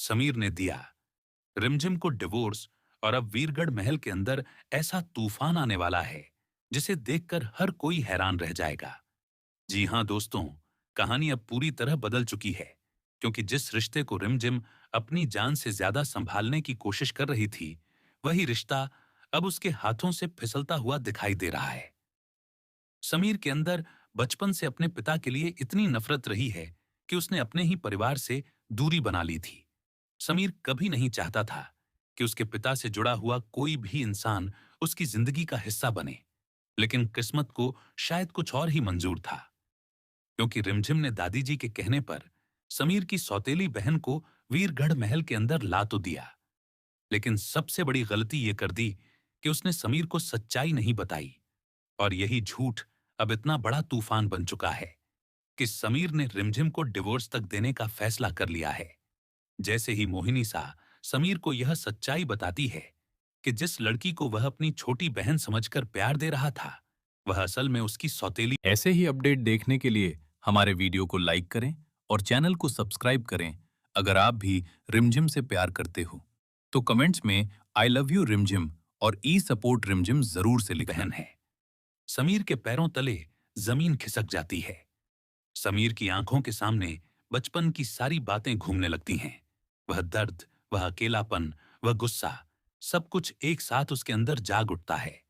समीर ने दिया। रिमझिम को डिवोर्स, और अब वीरगढ़ महल के अंदर ऐसा तूफान आने वाला है जिसे देखकर हर कोई हैरान रह जाएगा। जी हां दोस्तों, कहानी अब पूरी तरह बदल चुकी है, क्योंकि जिस रिश्ते को रिमझिम अपनी जान से ज्यादा संभालने की कोशिश कर रही थी, वही रिश्ता अब उसके हाथों से फिसलता हुआ दिखाई दे रहा है। समीर के अंदर बचपन से अपने पिता के लिए इतनी नफरत रही है कि उसने अपने ही परिवार से दूरी बना ली थी। समीर कभी नहीं चाहता था कि उसके पिता से जुड़ा हुआ कोई भी इंसान उसकी जिंदगी का हिस्सा बने, लेकिन किस्मत को शायद कुछ और ही मंजूर था, क्योंकि रिमझिम ने दादी जी के कहने पर समीर की सौतेली बहन को वीरगढ़ महल के अंदर ला तो दिया, लेकिन सबसे बड़ी गलती ये कर दी कि उसने समीर को सच्चाई नहीं बताई। और यही झूठ अब इतना बड़ा तूफान बन चुका है कि समीर ने रिमझिम को डिवोर्स तक देने का फैसला कर लिया है। जैसे ही मोहिनी सा समीर को यह सच्चाई बताती है कि जिस लड़की को वह अपनी छोटी बहन समझकर प्यार दे रहा था, वह असल में उसकी सौतेली। ऐसे ही अपडेट देखने के लिए हमारे वीडियो को लाइक करें और चैनल को सब्सक्राइब करें। अगर आप भी रिमझिम से प्यार करते हो, तो कमेंट्स में आई लव यू रिमझिम और ई सपोर्ट रिमझिम जरूर से लिखना। बहन है। समीर के पैरों तले जमीन खिसक जाती है। समीर की आंखों के सामने बचपन की सारी बातें घूमने लगती हैं। वह दर्द, वह अकेलापन, वह गुस्सा, सब कुछ एक साथ उसके अंदर जाग उठता है।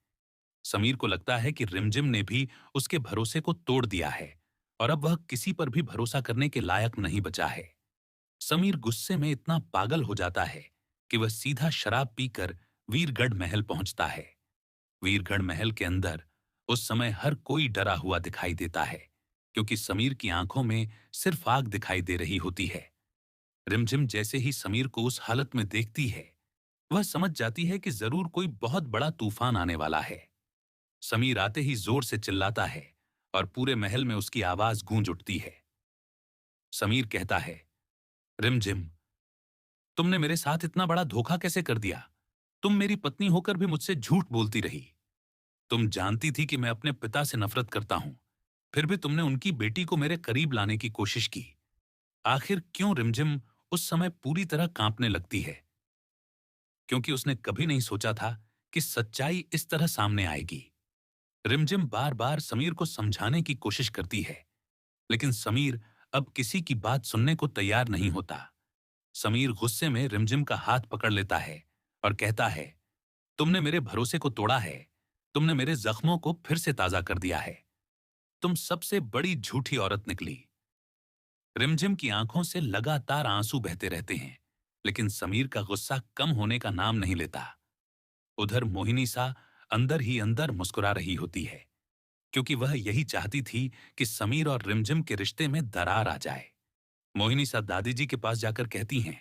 समीर को लगता है कि रिमझिम ने भी उसके भरोसे को तोड़ दिया है और अब वह किसी पर भी भरोसा करने के लायक नहीं बचा है। समीर गुस्से में इतना पागल हो जाता है कि वह सीधा शराब पीकर वीरगढ़ महल पहुंचता है। वीरगढ़ महल के अंदर उस समय हर कोई डरा हुआ दिखाई देता है, क्योंकि समीर की आंखों में सिर्फ आग दिखाई दे रही होती है। रिमझिम जैसे ही समीर को उस हालत में देखती है, वह समझ जाती है कि जरूर कोई बहुत बड़ा तूफान आने वाला है। समीर आते ही जोर से चिल्लाता है और पूरे महल में उसकी आवाज गूंज उठती है। समीर कहता है, रिमझिम, तुमने मेरे साथ इतना बड़ा धोखा कैसे कर दिया? तुम मेरी पत्नी होकर भी मुझसे झूठ बोलती रही। तुम जानती थी कि मैं अपने पिता से नफरत करता हूं, फिर भी तुमने उनकी बेटी को मेरे करीब लाने की कोशिश की। आखिर क्यों? रिमझिम उस समय पूरी तरह कांपने लगती है, क्योंकि उसने कभी नहीं सोचा था कि सच्चाई इस तरह सामने आएगी। रिमझिम बार बार समीर को समझाने की कोशिश करती है, लेकिन समीर अब किसी की बात सुनने को तैयार नहीं होता। समीर गुस्से में रिमझिम का हाथ पकड़ लेता है और कहता है, तुमने मेरे भरोसे को तोड़ा है। तुमने मेरे जख्मों को फिर से ताजा कर दिया है। तुम सबसे बड़ी झूठी औरत निकली। रिमझिम की आंखों से लगातार आंसू बहते रहते हैं, लेकिन समीर का गुस्सा कम होने का नाम नहीं लेता। उधर मोहिनी सा अंदर ही अंदर मुस्कुरा रही होती है, क्योंकि वह यही चाहती थी कि समीर और रिमझिम के रिश्ते में दरार आ जाए। मोहिनी सा दादी जी के पास जाकर कहती हैं,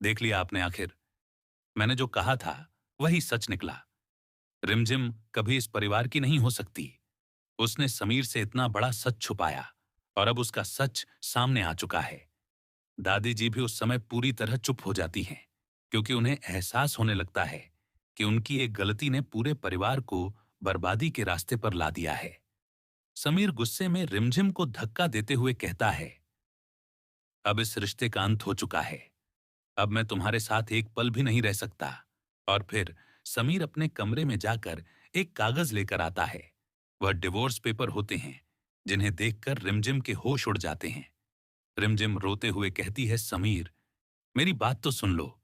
देख लिया आपने, आखिर मैंने जो कहा था वही सच निकला। रिमझिम कभी इस परिवार की नहीं हो सकती। उसने समीर से इतना बड़ा सच छुपाया और अब उसका सच सामने आ चुका है। दादी जी भी उस समय पूरी तरह चुप हो जाती हैं, क्योंकि उन्हें एहसास होने लगता है कि उनकी एक गलती ने पूरे परिवार को बर्बादी के रास्ते पर ला दिया है। समीर गुस्से में रिमझिम को धक्का देते हुए कहता है, अब इस रिश्ते का अंत हो चुका है। अब मैं तुम्हारे साथ एक पल भी नहीं रह सकता। और फिर समीर अपने कमरे में जाकर एक कागज लेकर आता है। वह डिवोर्स पेपर होते हैं, जिन्हें देखकर रिमझिम के होश उड़ जाते हैं। रिमझिम रोते हुए कहती है, समीर, मेरी बात तो सुन लो।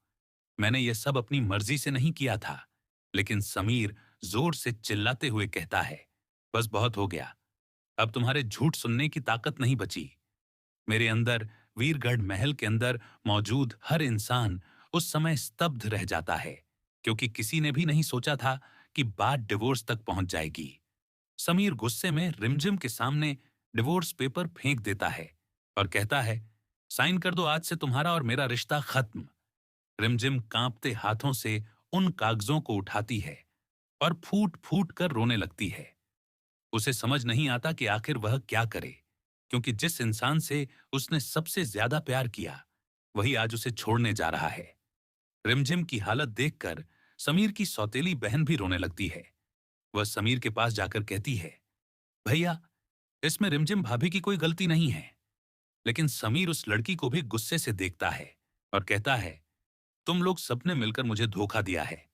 मैंने यह सब अपनी मर्जी से नहीं किया था। लेकिन समीर जोर से चिल्लाते हुए कहता है, बस बहुत हो गया। अब तुम्हारे झूठ सुनने की ताकत नहीं बची। मेरे अंदर, वीरगढ़ महल के अंदर मौजूद हर इंसान उस समय स्तब्ध रह जाता है, क्योंकि किसी ने भी नहीं सोचा था कि बात डिवोर्स तक पहुंच जाएगी। समीर गुस्से में रिमझिम के सामने डिवोर्स पेपर फेंक देता है और कहता है, साइन कर दो, आज से तुम्हारा और मेरा रिश्ता खत्म। रिमझिम कांपते हाथों से उन कागजों को उठाती है और फूट फूट कर रोने लगती है। उसे समझ नहीं आता कि आखिर वह क्या करे, क्योंकि जिस इंसान से उसने सबसे ज्यादा प्यार किया, वही आज उसे छोड़ने जा रहा है। रिमझिम की हालत देखकर समीर की सौतेली बहन भी रोने लगती है। वह समीर के पास जाकर कहती है, भैया, इसमें रिमझिम भाभी की कोई गलती नहीं है। लेकिन समीर उस लड़की को भी गुस्से से देखता है और कहता है, तुम लोग सबने मिलकर मुझे धोखा दिया है।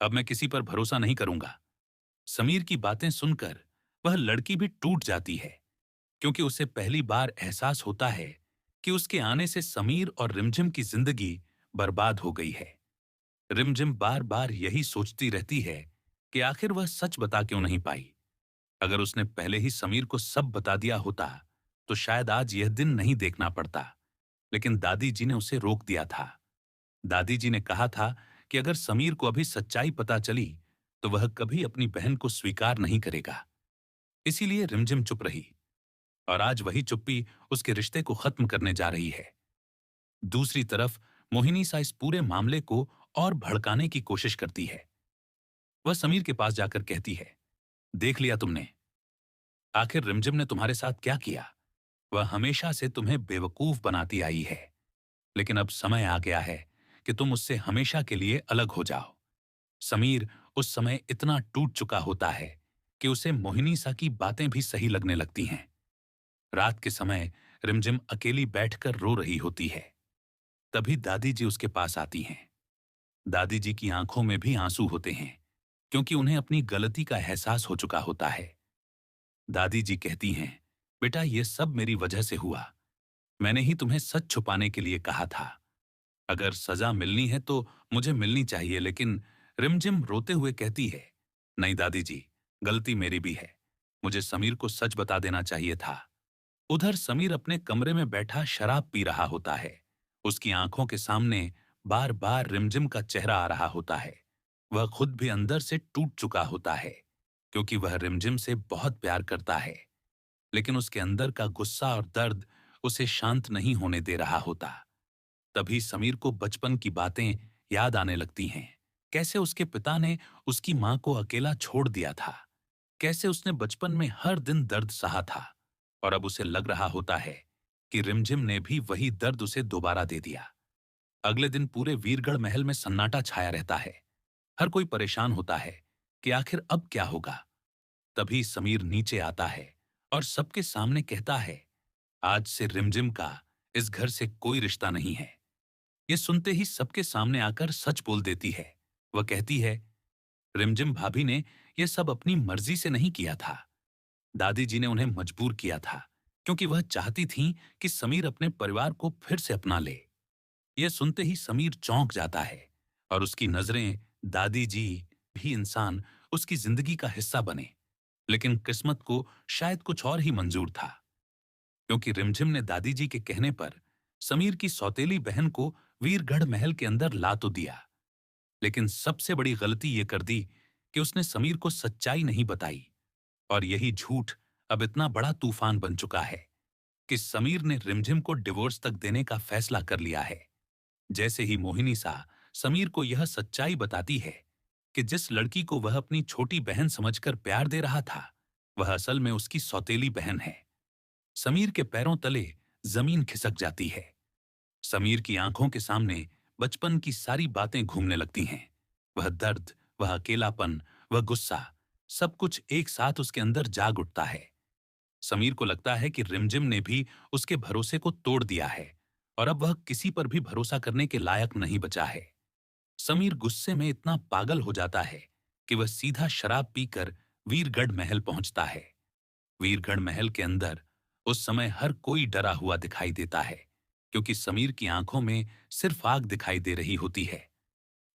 अब मैं किसी पर भरोसा नहीं करूंगा। समीर की बातें सुनकर वह लड़की भी टूट जाती है, क्योंकि उसे पहली बार एहसास होता है कि उसके आने से समीर और रिमझिम की जिंदगी बर्बाद हो गई है। रिमझिम बार बार यही सोचती रहती है कि आखिर वह सच बता क्यों नहीं पाई। अगर उसने पहले ही समीर को सब बता दिया होता तो शायद आज यह दिन नहीं देखना पड़ता। लेकिन दादी जी ने उसे रोक दिया था। दादी जी ने कहा था कि अगर समीर को अभी सच्चाई पता चली तो वह कभी अपनी बहन को स्वीकार नहीं करेगा। इसीलिए रिमझिम चुप रही, और आज वही चुप्पी उसके रिश्ते को खत्म करने जा रही है। दूसरी तरफ मोहिनी सा इस पूरे मामले को और भड़काने की कोशिश करती है। वह समीर के पास जाकर कहती है, देख लिया तुमने, आखिर रिमझिम ने तुम्हारे साथ क्या किया। वह हमेशा से तुम्हें बेवकूफ बनाती आई है, लेकिन अब समय आ गया है कि तुम उससे हमेशा के लिए अलग हो जाओ। समीर उस समय इतना टूट चुका होता है कि उसे मोहिनी सा की बातें भी सही लगने लगती हैं। रात के समय रिमझिम अकेली बैठकर रो रही होती है। तभी दादी जी उसके पास आती हैं। दादी जी की आंखों में भी आंसू होते हैं, क्योंकि उन्हें अपनी गलती का एहसास हो चुका होता है। दादी जी कहती हैं, बेटा ये सब मेरी वजह से हुआ। मैंने ही तुम्हें सच छुपाने के लिए कहा था। अगर सजा मिलनी है तो मुझे मिलनी चाहिए। लेकिन रिमझिम रोते हुए कहती है, नहीं दादी जी, गलती मेरी भी है। मुझे समीर को सच बता देना चाहिए था। उधर समीर अपने कमरे में बैठा शराब पी रहा होता है। उसकी आंखों के सामने बार बार रिमझिम का चेहरा आ रहा होता है। वह खुद भी अंदर से टूट चुका होता है, क्योंकि वह रिमझिम से बहुत प्यार करता है। लेकिन उसके अंदर का गुस्सा और दर्द उसे शांत नहीं होने दे रहा होता। तभी समीर को बचपन की बातें याद आने लगती हैं। कैसे उसके पिता ने उसकी मां को अकेला छोड़ दिया था, कैसे उसने बचपन में हर दिन दर्द सहा था, और अब उसे लग रहा होता है कि रिमझिम ने भी वही दर्द उसे दोबारा दे दिया। अगले दिन पूरे वीरगढ़ महल में सन्नाटा छाया रहता है। हर कोई परेशान होता है कि आखिर अब क्या होगा। तभी समीर नीचे आता है और सबके सामने कहता है, आज से रिमझिम का इस घर से कोई रिश्ता नहीं है। ये सुनते ही सबके सामने आकर सच बोल देती है। वह कहती है, रिमझिम भाभी ने यह सब अपनी मर्जी से नहीं किया था। दादी जी ने उन्हें मजबूर किया था, क्योंकि वह चाहती थीं कि समीर अपने परिवार को फिर से अपना ले। यह सुनते ही समीर चौंक जाता है, और उसकी नजरें दादी जी भी इंसान उसकी जिंदगी का हिस्सा बने। लेकिन किस्मत को शायद कुछ और ही मंजूर था, क्योंकि रिमझिम ने दादी जी के कहने पर समीर की सौतेली बहन को वीरगढ़ महल के अंदर ला तो दिया, लेकिन सबसे बड़ी गलती ये कर दी कि उसने समीर को सच्चाई नहीं बताई। और यही झूठ अब इतना बड़ा तूफान बन चुका है कि समीर ने रिमझिम को डिवोर्स तक देने का फैसला कर लिया है। जैसे ही मोहिनी सा समीर को यह सच्चाई बताती है कि जिस लड़की को वह अपनी छोटी बहन समझकर प्यार दे रहा था, वह असल में उसकी सौतेली बहन है, समीर के पैरों तले जमीन खिसक जाती है। समीर की आंखों के सामने बचपन की सारी बातें घूमने लगती हैं। वह दर्द, वह अकेलापन, वह गुस्सा, सब कुछ एक साथ उसके अंदर जाग उठता है। समीर को लगता है कि रिमझिम ने भी उसके भरोसे को तोड़ दिया है, और अब वह किसी पर भी भरोसा करने के लायक नहीं बचा है। समीर गुस्से में इतना पागल हो जाता है कि वह सीधा शराब पीकर वीरगढ़ महल पहुंचता है। वीरगढ़ महल के अंदर उस समय हर कोई डरा हुआ दिखाई देता है, क्योंकि समीर की आंखों में सिर्फ आग दिखाई दे रही होती है।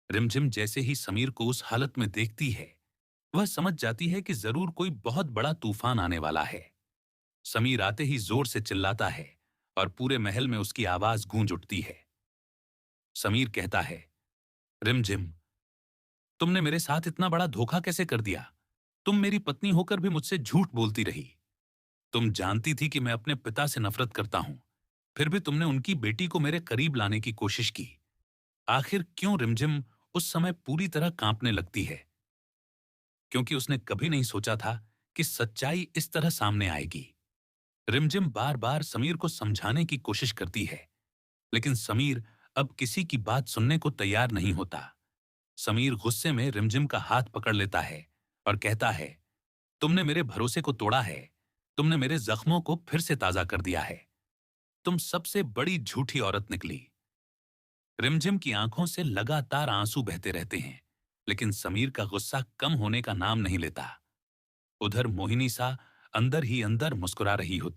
रिमझिम जैसे ही समीर को उस हालत में देखती है, वह समझ जाती है कि जरूर कोई बहुत बड़ा तूफान आने वाला है। समीर आते ही जोर से चिल्लाता है, और पूरे महल में उसकी आवाज गूंज उठती है। समीर कहता है, रिमझिम, तुमने मेरे साथ इतना बड़ा धोखा कैसे कर दिया। तुम मेरी पत्नी होकर भी मुझसे झूठ बोलती रही। तुम जानती थी कि मैं अपने पिता से नफरत करता हूं, फिर भी तुमने उनकी बेटी को मेरे करीब लाने की कोशिश की। आखिर क्यों। रिमझिम उस समय पूरी तरह कांपने लगती है, क्योंकि उसने कभी नहीं सोचा था कि सच्चाई इस तरह सामने आएगी। रिमझिम बार बार समीर को समझाने की कोशिश करती है, लेकिन समीर अब किसी की बात सुनने को तैयार नहीं होता। समीर गुस्से में रिमझिम का हाथ पकड़ लेता है और कहता है, तुमने मेरे भरोसे को तोड़ा है। तुमने मेरे जख्मों को फिर से ताजा कर दिया है। तुम सबसे बड़ी झूठी औरत निकली। रिमझिम की आंखों से लगातार आंसू बहते रहते हैं, लेकिन समीर का गुस्सा कम होने का नाम नहीं लेता। उधर मोहिनी सा अंदर ही अंदर मुस्कुरा रही होती